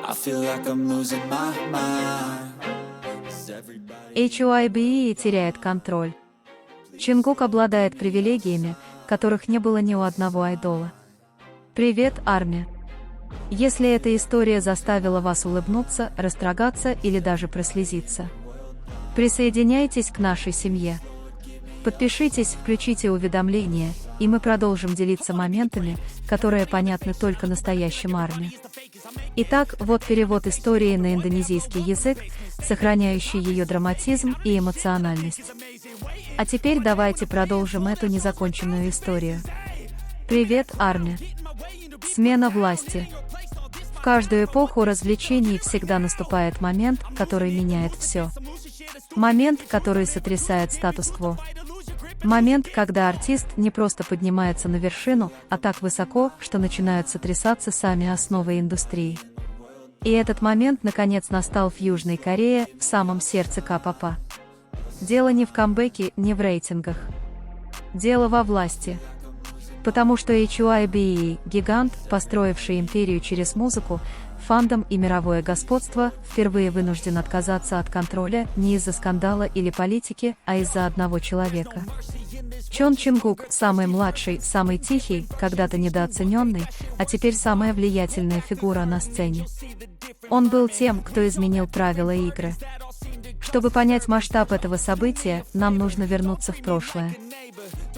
I feel like I'm losing my mind. HYBE теряет контроль. Чингук обладает привилегиями, которых не было ни у одного айдола. Привет, армия! Если эта история заставила вас улыбнуться, растрогаться или даже прослезиться, присоединяйтесь к нашей семье. Подпишитесь, включите уведомления, и мы продолжим делиться моментами, которые понятны только настоящим армии. Итак, вот перевод истории на индонезийский язык, сохраняющий ее драматизм и эмоциональность. А теперь давайте продолжим эту незаконченную историю. Привет, армия! Смена власти. В каждую эпоху развлечений всегда наступает момент, который меняет все. Момент, который сотрясает статус-кво. Момент, когда артист не просто поднимается на вершину, а так высоко, что начинают сотрясаться сами основы индустрии. И этот момент наконец настал в Южной Корее, в самом сердце К-попа. Дело не в камбэке, не в рейтингах. Дело во власти. Потому что HYBE, гигант, построивший империю через музыку, фандом и мировое господство, впервые вынужден отказаться от контроля не из-за скандала или политики, а из-за одного человека. Чон Чингук, самый младший, самый тихий, когда-то недооцененный, а теперь самая влиятельная фигура на сцене. Он был тем, кто изменил правила игры. Чтобы понять масштаб этого события, нам нужно вернуться в прошлое.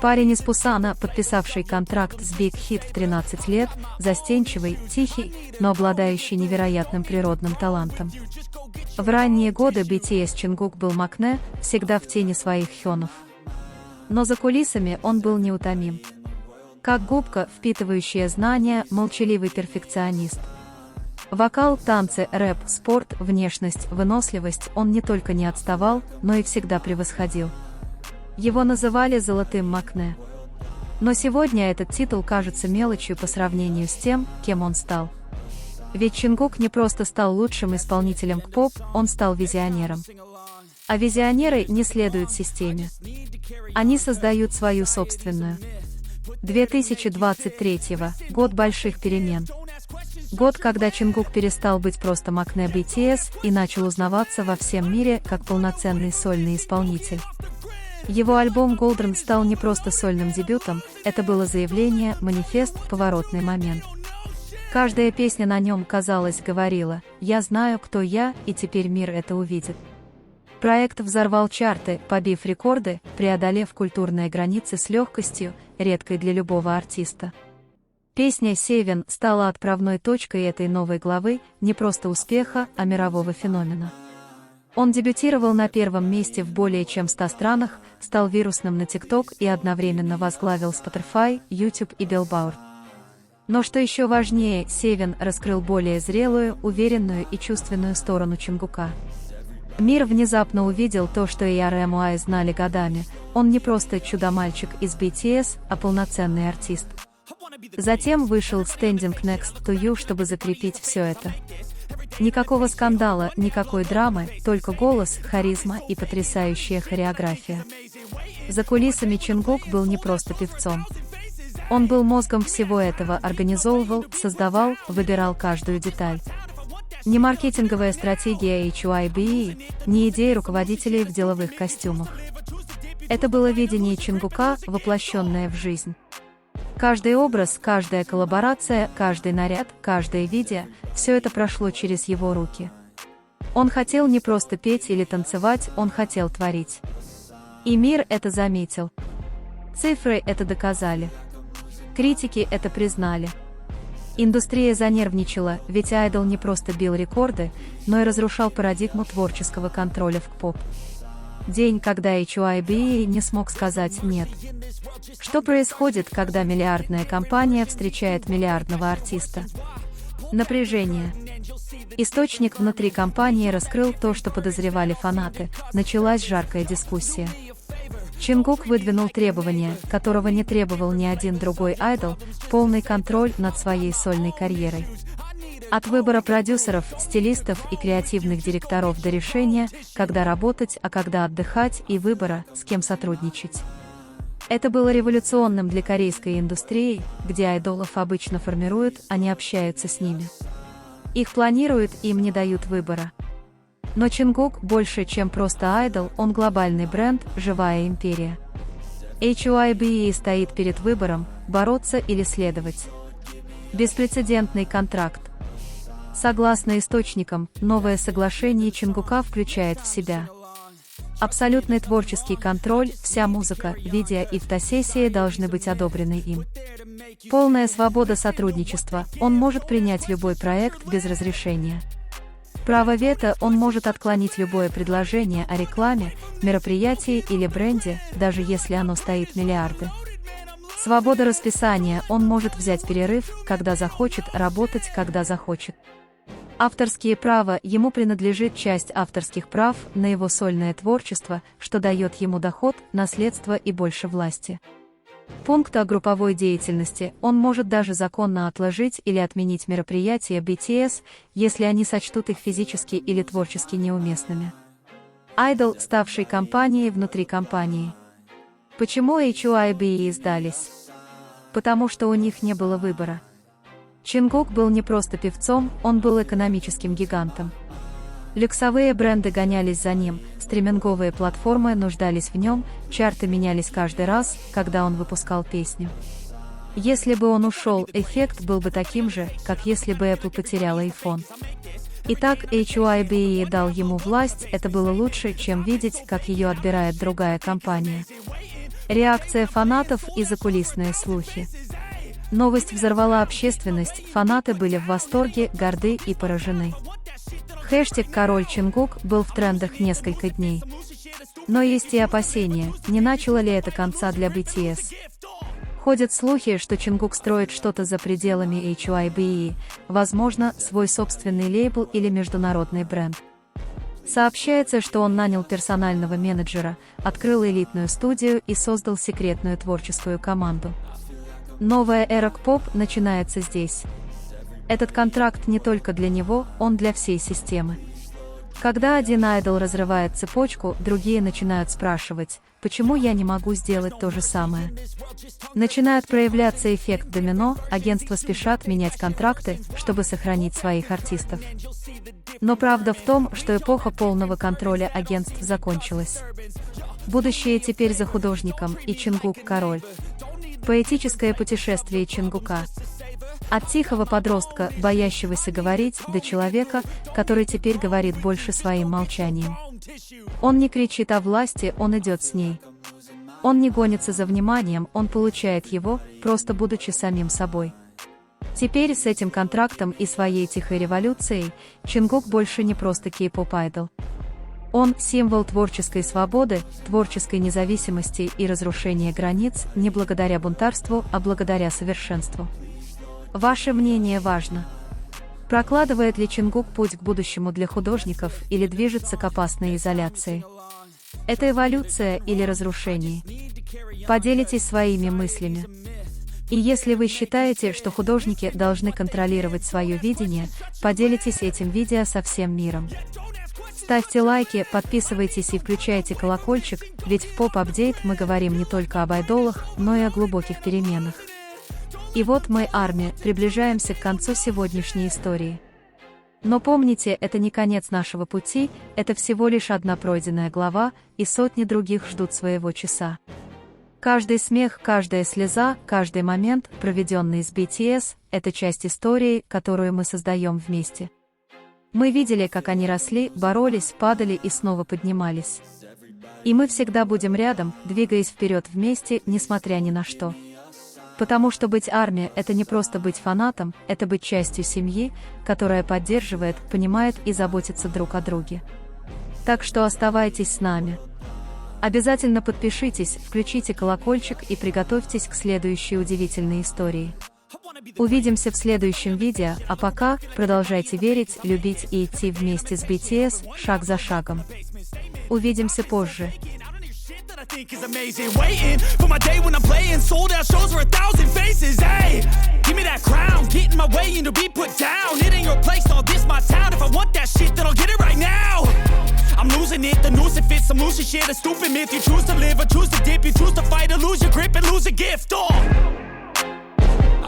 Парень из Пусана, подписавший контракт с Big Hit в 13 лет, застенчивый, тихий, но обладающий невероятным природным талантом. В ранние годы BTS Чингук был Макне, всегда в тени своих хёнов. Но за кулисами он был неутомим. Как губка, впитывающая знания, молчаливый перфекционист. Вокал, танцы, рэп, спорт, внешность, выносливость он не только не отставал, но и всегда превосходил. Его называли «золотым Макне». Но сегодня этот титул кажется мелочью по сравнению с тем, кем он стал. Ведь Чингук не просто стал лучшим исполнителем К-поп, он стал визионером. А визионеры не следуют системе. Они создают свою собственную. 2023 год больших перемен. Год, когда Чингук перестал быть просто Макне BTS и начал узнаваться во всем мире как полноценный сольный исполнитель. Его альбом Golden стал не просто сольным дебютом, это было заявление, манифест, поворотный момент. Каждая песня на нем, казалось, говорила: «Я знаю, кто я, и теперь мир это увидит». Проект взорвал чарты, побив рекорды, преодолев культурные границы с легкостью, редкой для любого артиста. Песня «Seven» стала отправной точкой этой новой главы, не просто успеха, а мирового феномена. Он дебютировал на первом месте в более чем 100 странах, стал вирусным на TikTok и одновременно возглавил Spotify, YouTube и Billboard. Но что еще важнее, Seven раскрыл более зрелую, уверенную и чувственную сторону Чингука. Мир внезапно увидел то, что и RMY знали годами, он не просто чудо-мальчик из BTS, а полноценный артист. Затем вышел Standing Next to You, чтобы закрепить все это. Никакого скандала, никакой драмы, только голос, харизма и потрясающая хореография. За кулисами Чингук был не просто певцом. Он был мозгом всего этого, организовывал, создавал, выбирал каждую деталь. Не маркетинговая стратегия HYBE, не идеи руководителей в деловых костюмах. Это было видение Чингука, воплощенное в жизнь. Каждый образ, каждая коллаборация, каждый наряд, каждое видео – все это прошло через его руки. Он хотел не просто петь или танцевать, он хотел творить. И мир это заметил. Цифры это доказали. Критики это признали. Индустрия занервничала, ведь айдол не просто бил рекорды, но и разрушал парадигму творческого контроля в К-поп. День, когда HYBE не смог сказать «нет». Что происходит, когда миллиардная компания встречает миллиардного артиста? Напряжение. Источник внутри компании раскрыл то, что подозревали фанаты. Началась жаркая дискуссия. Чингук выдвинул требование, которого не требовал ни один другой айдол – полный контроль над своей сольной карьерой. От выбора продюсеров, стилистов и креативных директоров до решения, когда работать, а когда отдыхать, и выбора, с кем сотрудничать. Это было революционным для корейской индустрии, где айдолов обычно формируют, а не общаются с ними. Их планируют, им не дают выбора. Но Чингук больше, чем просто айдол, он глобальный бренд, живая империя. HYBE стоит перед выбором, бороться или следовать. Беспрецедентный контракт. Согласно источникам, новое соглашение Чингука включает в себя абсолютный творческий контроль, вся музыка, видео и фотосессии должны быть одобрены им. Полная свобода сотрудничества, он может принять любой проект без разрешения. Право вето, он может отклонить любое предложение о рекламе, мероприятии или бренде, даже если оно стоит миллиарды. Свобода расписания, он может взять перерыв, когда захочет, работать, когда захочет. Авторские права, ему принадлежит часть авторских прав на его сольное творчество, что дает ему доход, наследство и больше власти. Пункт о групповой деятельности, он может даже законно отложить или отменить мероприятия BTS, если они сочтут их физически или творчески неуместными. Idol, ставший компанией внутри компании. Почему HYBE сдались? Потому что у них не было выбора. Чингук был не просто певцом, он был экономическим гигантом. Люксовые бренды гонялись за ним, стриминговые платформы нуждались в нем, чарты менялись каждый раз, когда он выпускал песню. Если бы он ушел, эффект был бы таким же, как если бы Apple потеряла iPhone. Итак, HYBE дал ему власть, это было лучше, чем видеть, как ее отбирает другая компания. Реакция фанатов и закулисные слухи. Новость взорвала общественность, фанаты были в восторге, горды и поражены. Хэштег «Король Чингук» был в трендах несколько дней. Но есть и опасения, не начало ли это конца для BTS. Ходят слухи, что Чингук строит что-то за пределами HYBE, возможно, свой собственный лейбл или международный бренд. Сообщается, что он нанял персонального менеджера, открыл элитную студию и создал секретную творческую команду. Новая эра K-pop начинается здесь. Этот контракт не только для него, он для всей системы. Когда один айдол разрывает цепочку, другие начинают спрашивать, почему я не могу сделать то же самое. Начинает проявляться эффект домино, агентства спешат менять контракты, чтобы сохранить своих артистов. Но правда в том, что эпоха полного контроля агентств закончилась. Будущее теперь за художником, и Чингук – король. Поэтическое путешествие Чингука. От тихого подростка, боящегося говорить, до человека, который теперь говорит больше своим молчанием. Он не кричит о власти, он идет с ней. Он не гонится за вниманием, он получает его, просто будучи самим собой. Теперь с этим контрактом и своей тихой революцией, Чингук больше не просто кей-поп-айдол. Он – символ творческой свободы, творческой независимости и разрушения границ не благодаря бунтарству, а благодаря совершенству. Ваше мнение важно. Прокладывает ли Чингук путь к будущему для художников или движется к опасной изоляции? Это эволюция или разрушение? Поделитесь своими мыслями. И если вы считаете, что художники должны контролировать свое видение, поделитесь этим видео со всем миром. Ставьте лайки, подписывайтесь и включайте колокольчик, ведь в Pop Update мы говорим не только об айдолах, но и о глубоких переменах. И вот мы, армия, приближаемся к концу сегодняшней истории. Но помните, это не конец нашего пути, это всего лишь одна пройденная глава, и сотни других ждут своего часа. Каждый смех, каждая слеза, каждый момент, проведенный с BTS, это часть истории, которую мы создаем вместе. Мы видели, как они росли, боролись, падали и снова поднимались. И мы всегда будем рядом, двигаясь вперед вместе, несмотря ни на что. Потому что быть армией – это не просто быть фанатом, это быть частью семьи, которая поддерживает, понимает и заботится друг о друге. Так что оставайтесь с нами. Обязательно подпишитесь, включите колокольчик и приготовьтесь к следующей удивительной истории. Увидимся в следующем видео, а пока продолжайте верить, любить и идти вместе с BTS, шаг за шагом. Увидимся позже. I think is amazing. Waiting for my day when I'm playing sold out shows for 1,000 faces. Hey, give me that crown, get in my way and to be put down. It ain't your place, all this my town. If I want that shit, then I'll get it right now. I'm losing it, the noose it fits. I'm losing shit, a stupid myth. You choose to live or choose to dip. You choose to fight or lose your grip and lose a gift. Oh,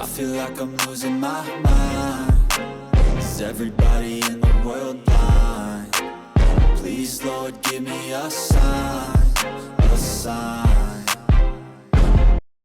I feel like I'm losing my mind. Is everybody in the world blind? Please, Lord, give me a sign